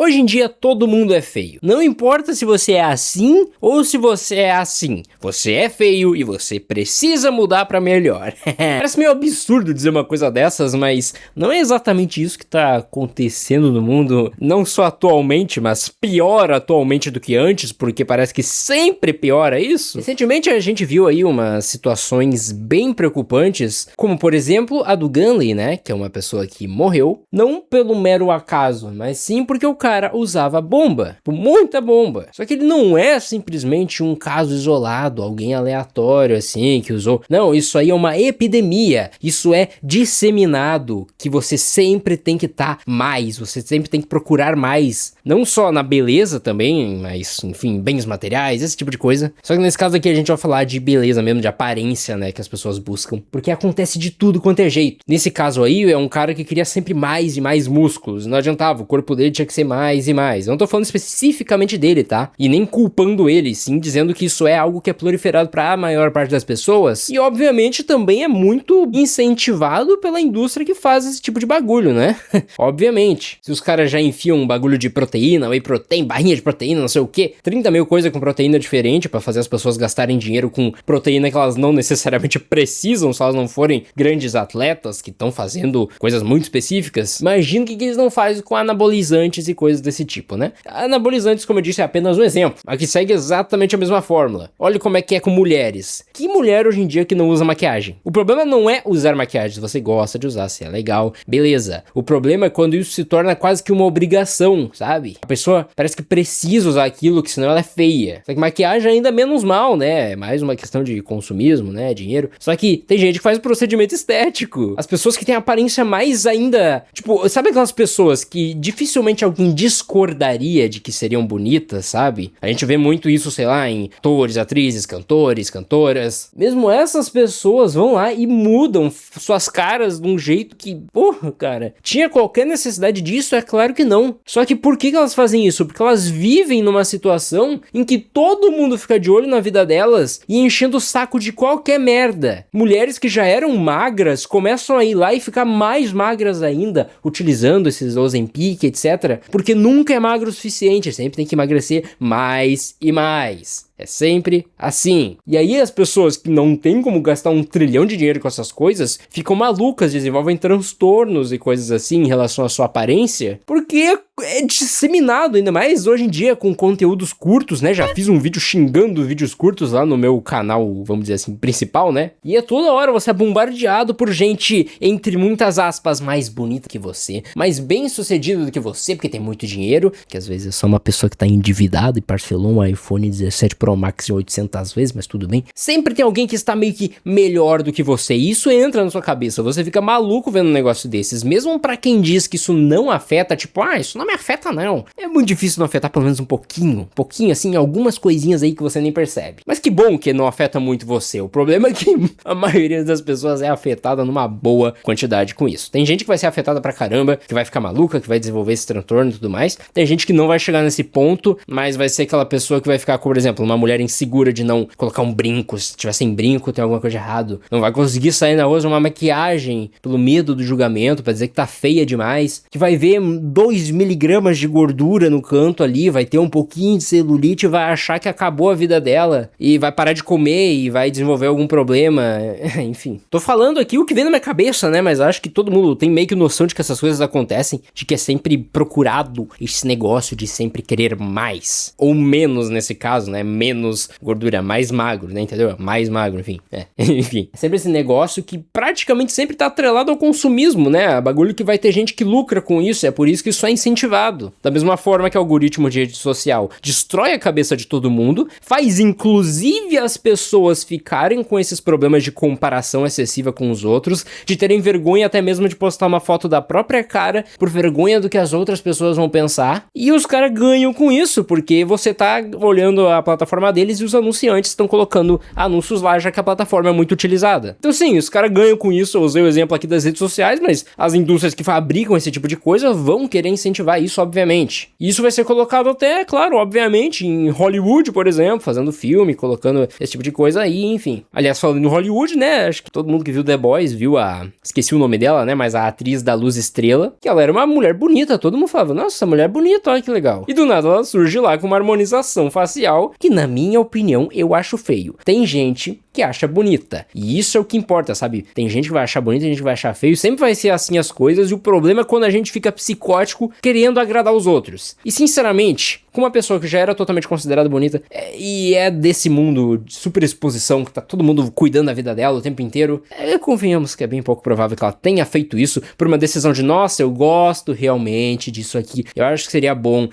Hoje em dia todo mundo é feio. Não importa se você é assim ou se você é assim. Você é feio e você precisa mudar pra melhor. Parece meio absurdo dizer uma coisa dessas, mas não é exatamente isso que tá acontecendo no mundo. Não só atualmente, mas pior atualmente do que antes, porque parece que sempre piora isso. Recentemente a gente viu aí umas situações bem preocupantes, como por exemplo a do Gunley, né? Que é uma pessoa que morreu, não pelo mero acaso, mas sim porque o cara usava bomba, muita bomba. Só que ele não é simplesmente um caso isolado, alguém aleatório assim que usou. Não, isso aí é uma epidemia. Isso é disseminado, que você sempre tem que estar mais, você sempre tem que procurar mais. Não só na beleza também, mas, enfim, bens materiais, esse tipo de coisa. Só que nesse caso aqui a gente vai falar de beleza mesmo, de aparência, né, que as pessoas buscam. Porque acontece de tudo quanto é jeito. Nesse caso aí, é um cara que queria sempre mais e mais músculos. Não adiantava, o corpo dele tinha que ser mais e mais. Eu não tô falando especificamente dele, tá? E nem culpando ele, sim dizendo que isso é algo que é proliferado pra maior parte das pessoas. E, obviamente, também é muito incentivado pela indústria que faz esse tipo de bagulho, né? Obviamente. Se os caras já enfiam um bagulho de proteína, whey protein, barrinha de proteína, não sei o que, 30 mil coisas com proteína diferente pra fazer as pessoas gastarem dinheiro com proteína que elas não necessariamente precisam, se elas não forem grandes atletas que estão fazendo coisas muito específicas. Imagina o que eles não fazem com anabolizantes e coisas desse tipo, né? Anabolizantes, como eu disse, é apenas um exemplo. Aqui segue exatamente a mesma fórmula. Olha como é com mulheres. Que mulher hoje em dia que não usa maquiagem? O problema não é usar maquiagem, se você gosta de usar, se é legal, beleza. O problema é quando isso se torna quase que uma obrigação, sabe? A pessoa parece que precisa usar aquilo, que senão ela é feia. Só que maquiagem ainda é menos mal, né? É mais uma questão de consumismo, né? Dinheiro. Só que tem gente que faz procedimento estético. As pessoas que têm aparência mais ainda... Tipo, sabe aquelas pessoas que dificilmente alguém discordaria de que seriam bonitas, sabe? A gente vê muito isso, sei lá, em atores, atrizes, cantores, cantoras. Mesmo essas pessoas vão lá e mudam suas caras de um jeito que, porra, cara, tinha qualquer necessidade disso? É claro que não. Só que por que elas fazem isso? Porque elas vivem numa situação em que todo mundo fica de olho na vida delas e enchendo o saco de qualquer merda. Mulheres que já eram magras começam a ir lá e ficar mais magras ainda, utilizando esses Ozempic, etc. Porque nunca é magro o suficiente, sempre tem que emagrecer mais e mais. É sempre assim. E aí as pessoas que não tem como gastar 1 trilhão de dinheiro com essas coisas ficam malucas, desenvolvem transtornos e coisas assim em relação à sua aparência, porque é disseminado, ainda mais hoje em dia com conteúdos curtos, né? Já fiz um vídeo xingando vídeos curtos lá no meu canal, vamos dizer assim, principal, né? E é toda hora você é bombardeado por gente, entre muitas aspas, mais bonita que você, mais bem sucedido do que você, porque tem muito dinheiro, que às vezes é só uma pessoa que tá endividada e parcelou um iPhone 17 Pro Max em 800 vezes, mas tudo bem. Sempre tem alguém que está meio que melhor do que você, e isso entra na sua cabeça, você fica maluco vendo um negócio desses, mesmo pra quem diz que isso não afeta, tipo, isso não me afeta não. É muito difícil não afetar pelo menos um pouquinho assim, algumas coisinhas aí que você nem percebe. Mas que bom que não afeta muito você, o problema é que a maioria das pessoas é afetada numa boa quantidade com isso. Tem gente que vai ser afetada pra caramba, que vai ficar maluca, que vai desenvolver esse transtorno e tudo mais. Tem gente que não vai chegar nesse ponto, mas vai ser aquela pessoa que vai ficar, por exemplo, uma mulher insegura de não colocar um brinco, se tiver sem brinco tem alguma coisa de errado, não vai conseguir sair na rua usar uma maquiagem pelo medo do julgamento, pra dizer que tá feia demais, que vai ver 2 miligramas de gordura no canto ali, vai ter um pouquinho de celulite e vai achar que acabou a vida dela, e vai parar de comer e vai desenvolver algum problema, enfim. Tô falando aqui o que vem na minha cabeça, né, mas acho que todo mundo tem meio que noção de que essas coisas acontecem, de que é sempre procurado esse negócio de sempre querer mais, ou menos nesse caso, né, menos gordura, mais magro, né, entendeu? Mais magro, enfim. Enfim, é sempre esse negócio que praticamente sempre tá atrelado ao consumismo, né? Bagulho que vai ter gente que lucra com isso, é por isso que isso é incentivado. Da mesma forma que o algoritmo de rede social destrói a cabeça de todo mundo, faz inclusive as pessoas ficarem com esses problemas de comparação excessiva com os outros, de terem vergonha até mesmo de postar uma foto da própria cara, por vergonha do que as outras pessoas vão pensar, e os caras ganham com isso, porque você tá olhando a plataforma plataforma deles e os anunciantes estão colocando anúncios lá, já que a plataforma é muito utilizada. Então sim, os caras ganham com isso. Eu usei o exemplo aqui das redes sociais, mas as indústrias que fabricam esse tipo de coisa vão querer incentivar isso, obviamente. E isso vai ser colocado até, claro, obviamente, em Hollywood, por exemplo, fazendo filme, colocando esse tipo de coisa aí, enfim. Aliás, falando em Hollywood, né, acho que todo mundo que viu The Boys viu esqueci o nome dela, né, mas a atriz da Luz Estrela, que ela era uma mulher bonita, todo mundo falava, nossa, essa mulher é bonita, olha que legal. E do nada ela surge lá com uma harmonização facial, que na minha opinião, eu acho feio. Tem gente que acha bonita, e isso é o que importa, sabe? Tem gente que vai achar bonita, tem gente que vai achar feio, sempre vai ser assim as coisas, e o problema é quando a gente fica psicótico querendo agradar os outros. E sinceramente, com uma pessoa que já era totalmente considerada bonita e é desse mundo de super exposição, que tá todo mundo cuidando da vida dela o tempo inteiro, convenhamos que é bem pouco provável que ela tenha feito isso por uma decisão de, nossa, eu gosto realmente disso aqui, eu acho que seria bom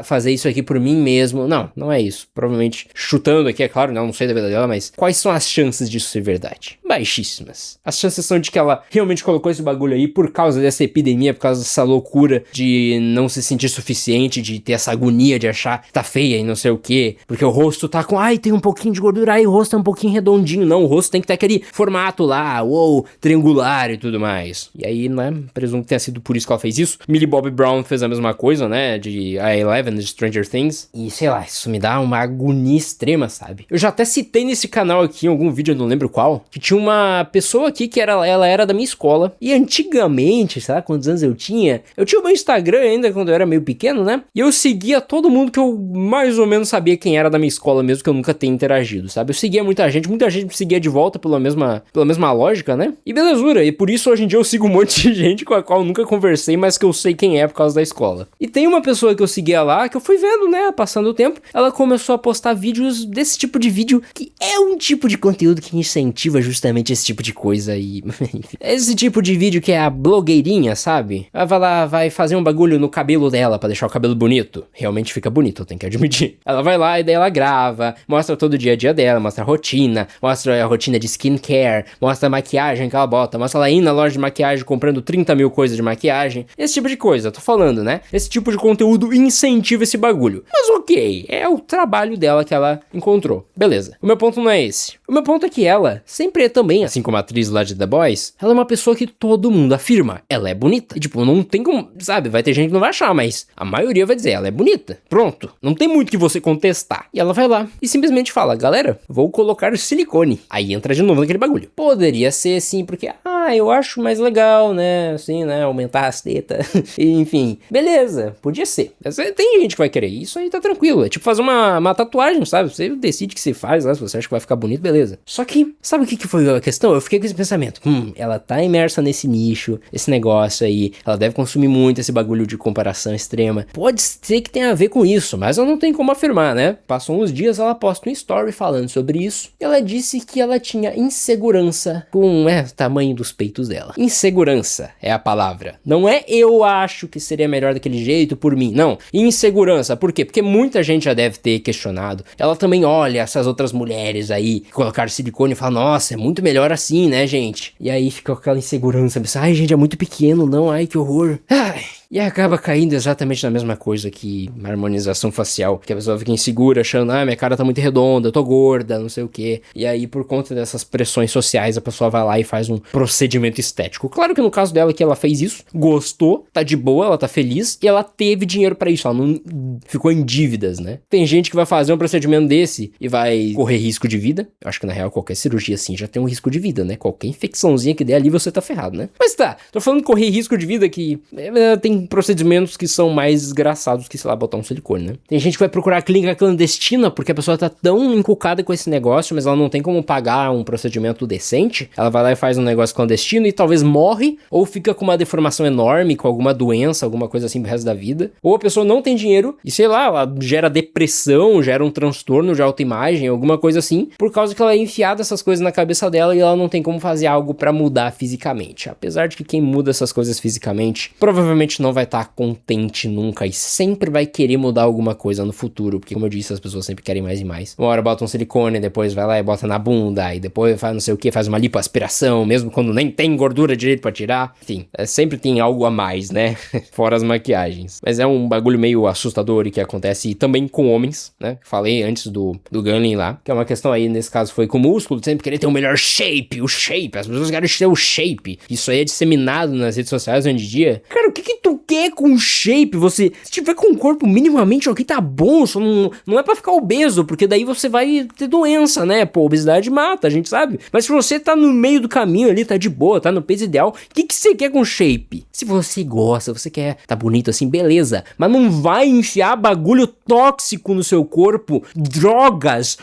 fazer isso aqui por mim mesmo. Não é isso. Provavelmente, chutando aqui, é claro, não sei da vida dela, mas quais são as chances disso ser verdade? Baixíssimas. As chances são de que ela realmente colocou esse bagulho aí por causa dessa epidemia, por causa dessa loucura de não se sentir suficiente, de ter essa agonia de achar que tá feia e não sei o que, porque o rosto tá com, tem um pouquinho de gordura, o rosto é um pouquinho redondinho. Não, o rosto tem que ter aquele formato lá, triangular e tudo mais. E aí, né, presumo que tenha sido por isso que ela fez isso. Millie Bobby Brown fez a mesma coisa, né, de a Eleven, de Stranger Things, e sei lá, isso me dá uma agonia extrema, sabe? Eu já até citei nesse canal aqui, em algum vídeo, eu não lembro qual, que tinha uma pessoa aqui que ela era da minha escola, e antigamente, sei lá quantos anos eu tinha o meu Instagram ainda quando eu era meio pequeno, né, e eu seguia todo mundo que eu mais ou menos sabia quem era da minha escola mesmo, que eu nunca tenha interagido, sabe? Eu seguia muita gente me seguia de volta pela mesma lógica, né? E belezura, e por isso hoje em dia eu sigo um monte de gente com a qual eu nunca conversei, mas que eu sei quem é por causa da escola. E tem uma pessoa que eu seguia lá, que eu fui vendo, né, passando o tempo, ela começou a postar vídeos desse tipo de vídeo, que é um tipo de conteúdo que incentiva justamente esse tipo de coisa e... esse tipo de vídeo que é a blogueirinha, sabe? Ela vai lá, vai fazer um bagulho no cabelo dela pra deixar o cabelo bonito. Realmente fica bonito, eu tenho que admitir. Ela vai lá e daí ela grava, mostra todo o dia a dia dela, mostra a rotina de skincare, mostra a maquiagem que ela bota, mostra ela indo na loja de maquiagem comprando 30 mil coisas de maquiagem, esse tipo de coisa, tô falando, né? Esse tipo de conteúdo incentiva esse bagulho. Mas ok, é o trabalho dela que ela encontrou. Beleza. O meu ponto não é esse. O meu ponto é que ela sempre é também, assim como a atriz lá de The Boys, ela é uma pessoa que todo mundo afirma, ela é bonita. E tipo, não tem como, sabe, vai ter gente que não vai achar, mas a maioria vai dizer, ela é bonita. Pronto. Não tem muito que você contestar. E ela vai lá e simplesmente fala, galera, vou colocar silicone. Aí entra de novo naquele bagulho. Poderia ser assim, porque, eu acho mais legal, né, assim, né, aumentar as tetas. Enfim, beleza, podia ser. Tem gente que vai querer, isso aí tá tranquilo. É tipo fazer uma tatuagem, sabe? Você decide que você faz lá, se você acha que vai ficar bonito, beleza. Só que, sabe o que foi a questão? Eu fiquei com esse pensamento, ela tá imersa nesse nicho, esse negócio aí, ela deve consumir muito esse bagulho de comparação extrema. Pode ser que tenha a ver com isso, mas eu não tenho como afirmar, né? Passou uns dias, ela posta um story falando sobre isso. Ela disse que ela tinha insegurança com o tamanho dos peitos dela. Insegurança é a palavra. Não é eu acho que seria melhor daquele jeito por mim, não. Insegurança, por quê? Porque muita gente já deve ter questionado. Ela também olha essas outras mulheres aí, que colocaram silicone e fala, nossa, é muito melhor assim, né, gente? E aí fica aquela insegurança, pensa, gente, é muito pequeno, não, que horror. E acaba caindo exatamente na mesma coisa que a harmonização facial, que a pessoa fica insegura, achando, minha cara tá muito redonda, eu tô gorda, não sei o que. E aí, por conta dessas pressões sociais, a pessoa vai lá e faz um procedimento estético. Claro que no caso dela, que ela fez isso, gostou, tá de boa, ela tá feliz, e ela teve dinheiro pra isso, ela não ficou em dívidas, né? Tem gente que vai fazer um procedimento desse e vai correr risco de vida. Eu acho que na real, qualquer cirurgia assim já tem um risco de vida, né? Qualquer infecçãozinha que der ali, você tá ferrado, né? Mas tá, tô falando de correr risco de vida que tem procedimentos que são mais desgraçados que, sei lá, botar um silicone, né? Tem gente que vai procurar clínica clandestina porque a pessoa tá tão encucada com esse negócio, mas ela não tem como pagar um procedimento decente. Ela vai lá e faz um negócio clandestino e talvez morre, ou fica com uma deformação enorme, com alguma doença, alguma coisa assim pro resto da vida. Ou a pessoa não tem dinheiro e, sei lá, ela gera depressão, gera um transtorno de autoimagem, alguma coisa assim, por causa que ela é enfiada essas coisas na cabeça dela e ela não tem como fazer algo pra mudar fisicamente. Apesar de que quem muda essas coisas fisicamente provavelmente não não vai estar contente nunca e sempre vai querer mudar alguma coisa no futuro, porque como eu disse, as pessoas sempre querem mais e mais. Uma hora bota um silicone, depois vai lá e bota na bunda, e depois faz não sei o que, faz uma lipoaspiração, mesmo quando nem tem gordura direito pra tirar. Enfim, sempre tem algo a mais, né? Fora as maquiagens. Mas é um bagulho meio assustador e que acontece também com homens, né? Falei antes do Gunning lá, que é uma questão aí, nesse caso foi com o músculo, sempre querer ter o melhor shape, as pessoas querem ter o shape. Isso aí é disseminado nas redes sociais hoje em dia. Cara, o que tu quer com shape? Se tiver com um corpo minimamente ok, tá bom, só não é pra ficar obeso, porque daí você vai ter doença, né? Pô, obesidade mata, a gente sabe. Mas se você tá no meio do caminho ali, tá de boa, tá no peso ideal, o que você quer com shape? Se você gosta, você quer tá bonito assim, beleza. Mas não vai enfiar bagulho tóxico no seu corpo, drogas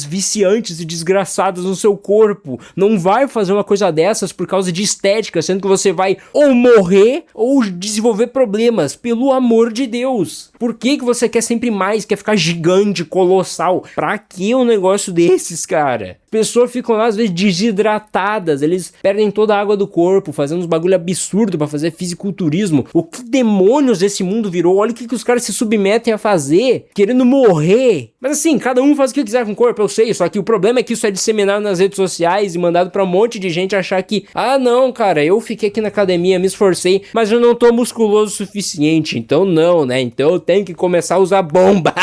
viciantes e desgraçadas no seu corpo. Não vai fazer uma coisa dessas por causa de estética, sendo que você vai ou morrer ou desenvolver problemas, pelo amor de Deus. Por que você quer sempre mais, quer ficar gigante, colossal? Pra que um negócio desses, cara? Pessoas ficam lá às vezes desidratadas, eles perdem toda a água do corpo, fazendo uns bagulho absurdo pra fazer fisiculturismo. O que demônios esse mundo virou? Olha o que os caras se submetem a fazer, querendo morrer. Mas assim, cada um faz o que quiser com o corpo, eu sei, só que o problema é que isso é disseminado nas redes sociais e mandado pra um monte de gente achar que, ah não, cara, eu fiquei aqui na academia, me esforcei, mas eu não tô musculoso o suficiente, então não, né? Então eu tenho que começar a usar bomba.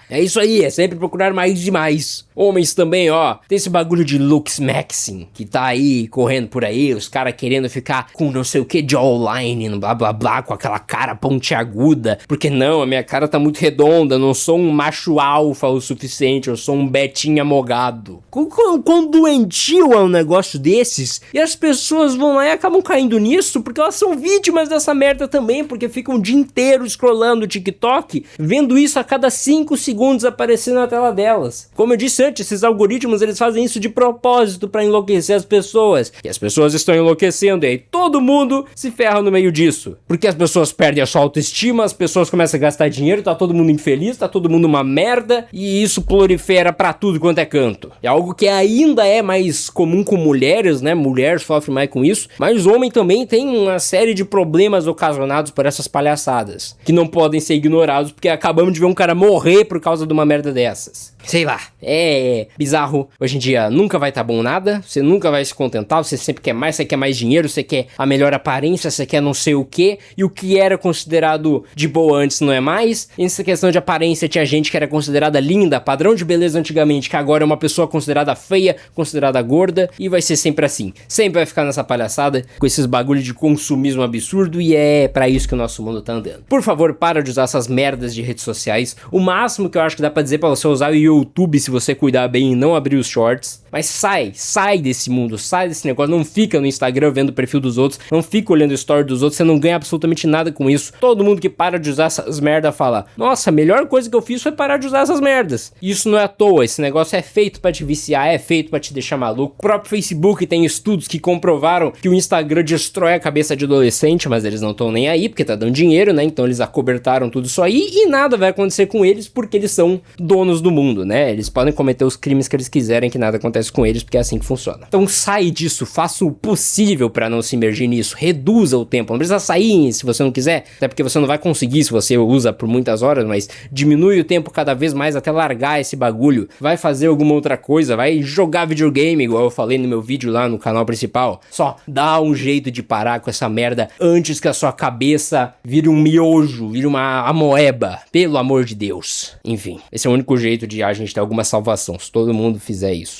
É isso aí, é sempre procurar mais e mais. Homens também, ó, tem esse bagulho de looks maxing, que tá aí correndo por aí, os caras querendo ficar com não sei o que, jawline, blá blá blá, com aquela cara pontiaguda, porque não, a minha cara tá muito redonda, não sou um macho alfa o suficiente, eu sou um betinha mogado. Quão doentio é um negócio desses, e as pessoas vão lá e acabam caindo nisso, porque elas são vítimas dessa merda também, porque ficam o dia inteiro scrollando o TikTok, vendo isso a cada 5 segundos aparecendo na tela delas. Como eu disse antes, esses algoritmos, eles fazem isso de propósito pra enlouquecer as pessoas, e as pessoas estão enlouquecendo, e aí todo mundo se ferra no meio disso, porque as pessoas perdem a sua autoestima, as pessoas começam a gastar dinheiro, tá todo mundo infeliz, tá todo mundo uma merda, e isso prolifera pra tudo quanto é canto. É algo que ainda é mais comum com mulheres, né? Mulheres sofrem mais com isso, mas o homem também tem uma série de problemas ocasionados por essas palhaçadas, que não podem ser ignorados, porque acabamos de ver um cara morrer por causa de uma merda dessas. Sei lá, é bizarro. Hoje em dia nunca vai tá bom nada, você nunca vai se contentar, você sempre quer mais, você quer mais dinheiro, você quer a melhor aparência, você quer não sei o que, e o que era considerado de boa antes não é mais. Essa questão de aparência, tinha gente que era considerada linda, padrão de beleza antigamente, que agora é uma pessoa considerada feia, considerada gorda, e vai ser sempre assim. Sempre vai ficar nessa palhaçada, com esses bagulho de consumismo absurdo, e é pra isso que o nosso mundo tá andando. Por favor, para de usar essas merdas de redes sociais. O máximo que eu acho que dá pra dizer pra você usar o YouTube, se você cuidar bem e não abrir os shorts. Mas sai desse mundo, sai desse negócio, não fica no Instagram vendo o perfil dos outros, não fica olhando o story dos outros, você não ganha absolutamente nada com isso. Todo mundo que para de usar essas merdas fala, nossa, a melhor coisa que eu fiz foi parar de usar essas merdas. Isso não é à toa, esse negócio é feito pra te viciar, é feito pra te deixar maluco. O próprio Facebook tem estudos que comprovaram que o Instagram destrói a cabeça de adolescente, mas eles não estão nem aí, porque tá dando dinheiro, né? Então eles acobertaram tudo isso aí e nada vai acontecer com eles, porque eles são donos do mundo, né? Eles podem cometer os crimes que eles quiserem, que nada acontece com eles, porque é assim que funciona. Então sai disso, faça o possível pra não se imergir nisso, reduza o tempo, não precisa sair se você não quiser, até porque você não vai conseguir se você usa por muitas horas, mas diminui o tempo cada vez mais até largar esse bagulho, vai fazer alguma outra coisa, vai jogar videogame, igual eu falei no meu vídeo lá no canal principal, só dá um jeito de parar com essa merda antes que a sua cabeça vire um miojo, vire uma amoeba, pelo amor de Deus. Enfim, esse é o único jeito de a gente ter alguma salvação, se todo mundo fizer isso.